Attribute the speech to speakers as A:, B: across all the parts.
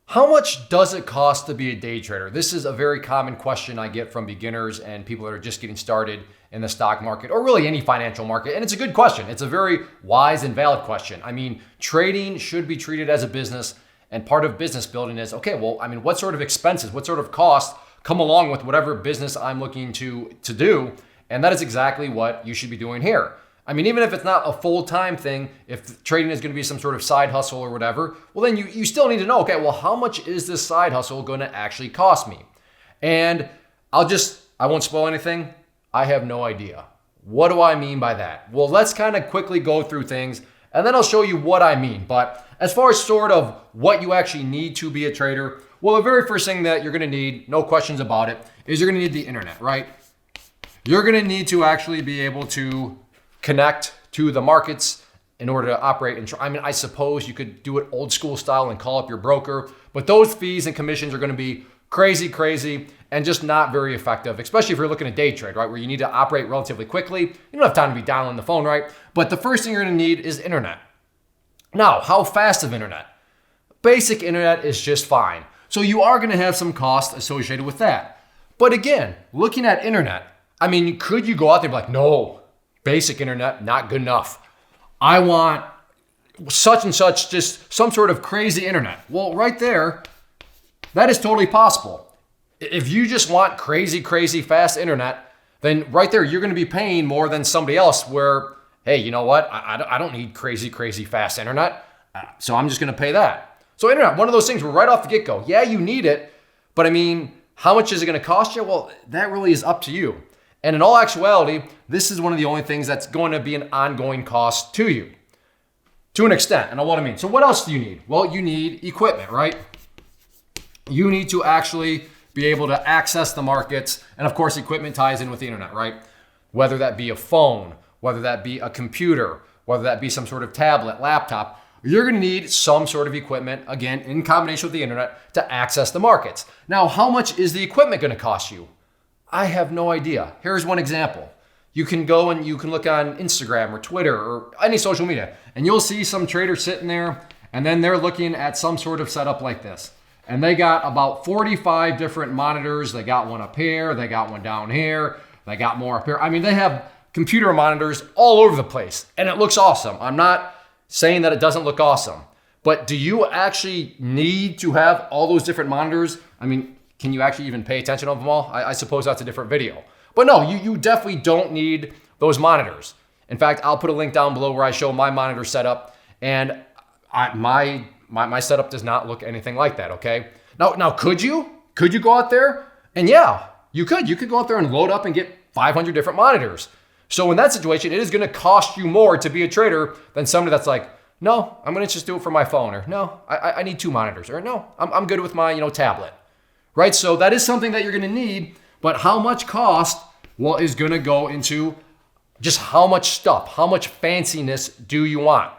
A: How much does it cost to be a day trader? This is a very common question I get from beginners and people that are just getting started in the stock market or really any financial market. And it's a good question. It's a very wise and valid question. I mean, trading should be treated as a business, and part of business building is, okay, well, I mean, what sort of expenses, what sort of costs come along with whatever business I'm looking to do? And that is exactly what you should be doing here. I mean, even if it's not a full-time thing, if trading is going to be some sort of side hustle or whatever, well, then you still need to know, okay, well, how much is this side hustle going to actually cost me? And I won't spoil anything. I have no idea. What do I mean by that? Well, let's kind of quickly go through things and then I'll show you what I mean. But as far as sort of what you actually need to be a trader, well, the very first thing that you're going to need, no questions about it, is you're going to need the internet, right? You're going to need to actually be able to connect to the markets in order to operate. I suppose you could do it old school style and call up your broker, but those fees and commissions are going to be crazy, and just not very effective, especially if you're looking at day trade, right? Where you need to operate relatively quickly. You don't have time to be dialing the phone, right? But the first thing you're going to need is internet. Now, how fast of internet? Basic internet is just fine. So you are going to have some costs associated with that. But again, looking at internet, I mean, could you go out there and be like, no, basic internet, not good enough. I want such and such, just some sort of crazy internet. Well, right there, that is totally possible. If you just want crazy fast internet, then right there, you're going to be paying more than somebody else where, hey, you know what? I don't need crazy fast internet. So I'm just going to pay that. So internet, one of those things where right off the get-go, yeah, you need it, but I mean, how much is it going to cost you? Well, that really is up to you. And in all actuality, this is one of the only things that's going to be an ongoing cost to you to an extent. And I know what I mean. So what else do you need? Well, you need equipment, right? You need to actually be able to access the markets. And of course, equipment ties in with the internet, right? Whether that be a phone, whether that be a computer, whether that be some sort of tablet, laptop, you're going to need some sort of equipment, again, in combination with the internet to access the markets. Now, how much is the equipment going to cost you? I have no idea. Here's one example. You can go and you can look on Instagram or Twitter or any social media, and you'll see some trader sitting there, and then they're looking at some sort of setup like this. And they got about 45 different monitors. They got one up here, they got one down here, they got more up here. I mean, they have computer monitors all over the place, and it looks awesome. I'm not saying that it doesn't look awesome, but do you actually need to have all those different monitors? I mean, can you actually even pay attention to them all? I suppose that's a different video. But no, you definitely don't need those monitors. In fact, I'll put a link down below where I show my monitor setup, and my setup does not look anything like that, okay? Now, could you? Could you go out there? And yeah, you could. You could go out there and load up and get 500 different monitors. So in that situation, it is going to cost you more to be a trader than somebody that's like, no, I'm going to just do it for my phone, or no, I need 2 monitors, or no, I'm good with my tablet, right? So that is something that you're going to need, but how much cost, well, is going to go into just how much stuff, how much fanciness do you want?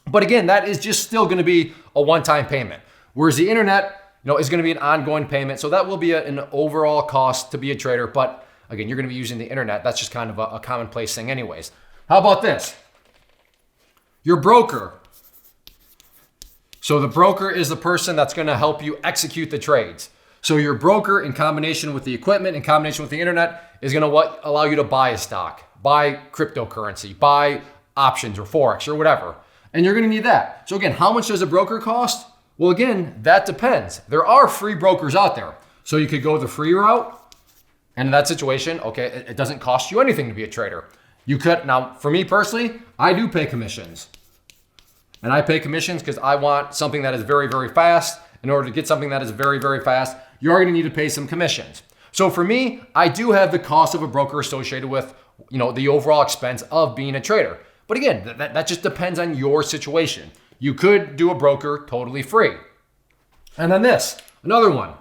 A: But again, that is just still going to be a one-time payment, whereas the internet, is going to be an ongoing payment. So that will be an overall cost to be a trader, but again, you're going to be using the internet. That's just kind of a commonplace thing anyways. How about this? Your broker. So the broker is the person that's going to help you execute the trades. So your broker, in combination with the equipment, in combination with the internet, is going to allow you to buy a stock, buy cryptocurrency, buy options or Forex or whatever. And you're going to need that. So again, how much does a broker cost? Well, again, that depends. There are free brokers out there. So you could go the free route. And in that situation, okay, it doesn't cost you anything to be a trader. You could, now for me personally, I do pay commissions. And I pay commissions because I want something that is very fast. In order to get something that is very fast, you're going to need to pay some commissions. So for me, I do have the cost of a broker associated with, the overall expense of being a trader. But again, that just depends on your situation. You could do a broker totally free. And then this, another one.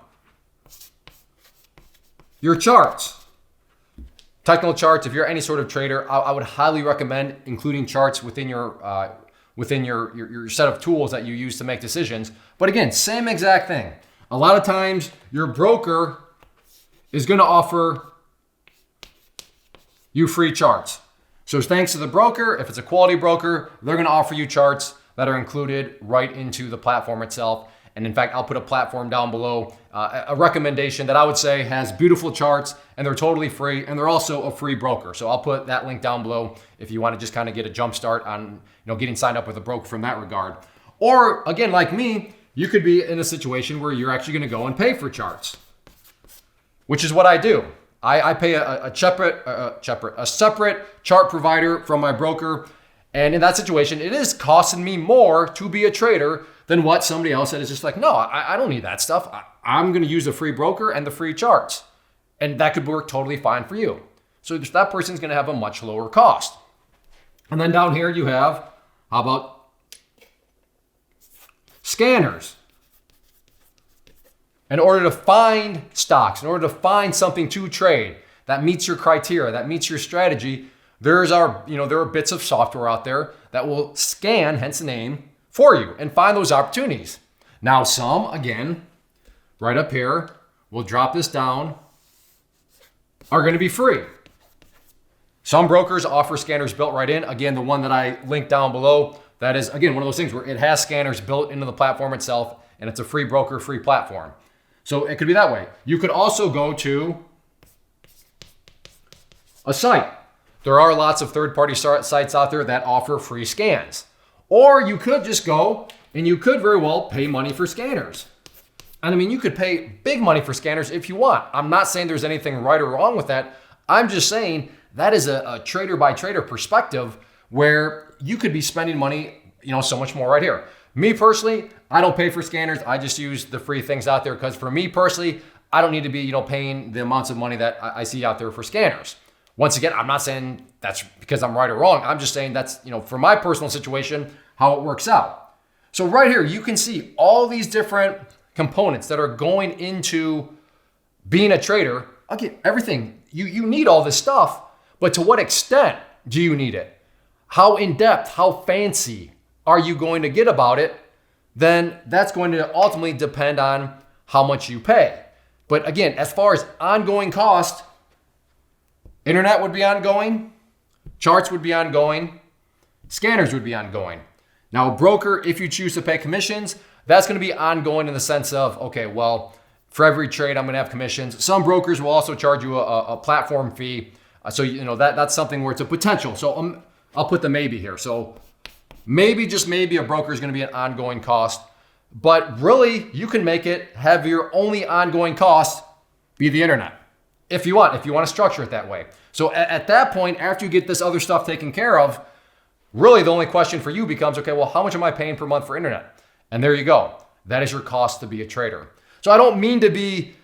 A: Your charts. Technical charts, if you're any sort of trader, I would highly recommend including charts within your set of tools that you use to make decisions. But again, same exact thing. A lot of times your broker is going to offer you free charts. So thanks to the broker, if it's a quality broker, they're going to offer you charts that are included right into the platform itself. And in fact, I'll put a platform down below, a recommendation that I would say has beautiful charts, and they're totally free, and they're also a free broker. So I'll put that link down below if you want to just kind of get a jump start on getting signed up with a broker from that regard. Or again, like me, you could be in a situation where you're actually going to go and pay for charts, which is what I do. I pay a separate chart provider from my broker. And in that situation, it is costing me more to be a trader than what somebody else that is just like, no, I don't need that stuff. I'm going to use the free broker and the free charts. And that could work totally fine for you. So that person's going to have a much lower cost. And then down here you have, how about scanners? In order to find stocks, in order to find something to trade that meets your criteria, that meets your strategy, there are bits of software out there that will scan, hence the name, for you and find those opportunities. Now some, again, right up here, we'll drop this down, are going to be free. Some brokers offer scanners built right in. Again, the one that I linked down below, that is, again, one of those things where it has scanners built into the platform itself, and it's a free broker, free platform. So it could be that way. You could also go to a site. There are lots of third-party sites out there that offer free scans. Or you could just go and you could very well pay money for scanners. And I mean, you could pay big money for scanners if you want. I'm not saying there's anything right or wrong with that. I'm just saying that is a trader by trader perspective where you could be spending money, so much more right here. Me personally, I don't pay for scanners. I just use the free things out there because for me personally, I don't need to be, paying the amounts of money that I see out there for scanners. Once again, I'm not saying that's because I'm right or wrong. I'm just saying that's, for my personal situation, how it works out. So right here, you can see all these different components that are going into being a trader. Again, everything, you need all this stuff, but to what extent do you need it? How in depth, how fancy are you going to get about it? Then that's going to ultimately depend on how much you pay. But again, as far as ongoing cost, internet would be ongoing, charts would be ongoing, scanners would be ongoing. Now, a broker, if you choose to pay commissions, that's going to be ongoing in the sense of, okay, well, for every trade, I'm going to have commissions. Some brokers will also charge you a platform fee. So, that's something where it's a potential. So I'll put the maybe here. So maybe, just maybe, a broker is going to be an ongoing cost. But really, you can make it have your only ongoing cost be the internet. If you want to structure it that way. So at that point, after you get this other stuff taken care of, really the only question for you becomes, okay, well, how much am I paying per month for internet? And there you go. That is your cost to be a trader. So I don't mean to be,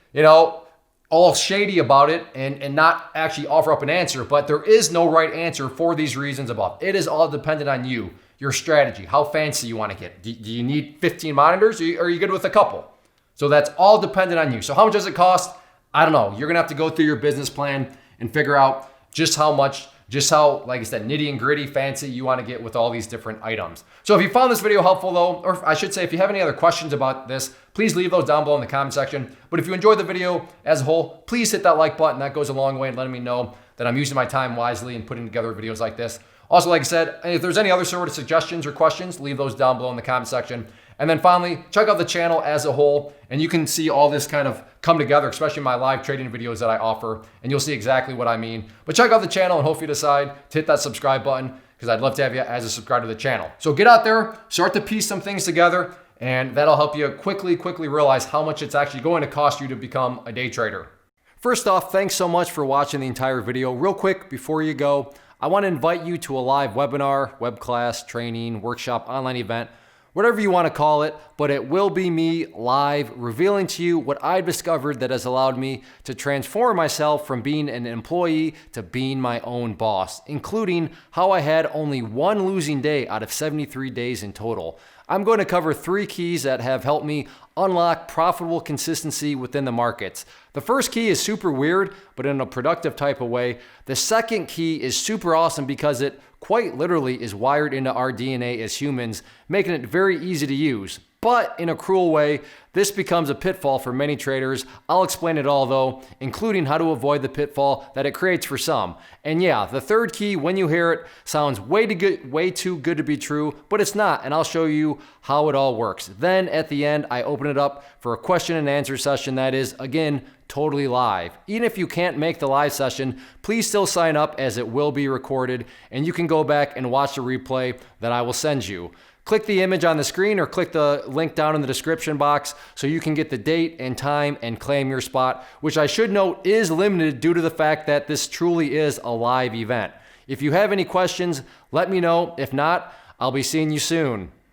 A: all shady about it and not actually offer up an answer, but there is no right answer for these reasons above. It is all dependent on you, your strategy, how fancy you want to get. Do you need 15 monitors or are you good with a couple? So that's all dependent on you. So how much does it cost? I don't know. You're going to have to go through your business plan and figure out just how, like I said, nitty and gritty, fancy you want to get with all these different items. So if you found this video helpful though, or I should say, if you have any other questions about this, please leave those down below in the comment section. But if you enjoyed the video as a whole, please hit that like button. That goes a long way in letting me know that I'm using my time wisely and putting together videos like this. Also, like I said, if there's any other sort of suggestions or questions, leave those down below in the comment section. And then finally, check out the channel as a whole, and you can see all this kind of come together, especially my live trading videos that I offer, and you'll see exactly what I mean. But check out the channel and hopefully decide to hit that subscribe button because I'd love to have you as a subscriber to the channel. So get out there, start to piece some things together, and that'll help you quickly realize how much it's actually going to cost you to become a day trader. First off, thanks so much for watching the entire video. Real quick, before you go, I want to invite you to a live webinar, web class, training, workshop, online event, whatever you want to call it, but it will be me live revealing to you what I've discovered that has allowed me to transform myself from being an employee to being my own boss, including how I had only one losing day out of 73 days in total. I'm going to cover 3 keys that have helped me unlock profitable consistency within the markets. The first key is super weird, but in a productive type of way. The second key is super awesome because it quite literally is wired into our DNA as humans, making it very easy to use. But in a cruel way, this becomes a pitfall for many traders. I'll explain it all though, including how to avoid the pitfall that it creates for some. And yeah, the third key, when you hear it, sounds way too good to be true, but it's not, and I'll show you how it all works. Then at the end, I open it up for a question and answer session that is, again, totally live. Even if you can't make the live session, please still sign up as it will be recorded, and you can go back and watch the replay that I will send you. Click the image on the screen or click the link down in the description box so you can get the date and time and claim your spot, which I should note is limited due to the fact that this truly is a live event. If you have any questions, let me know. If not, I'll be seeing you soon.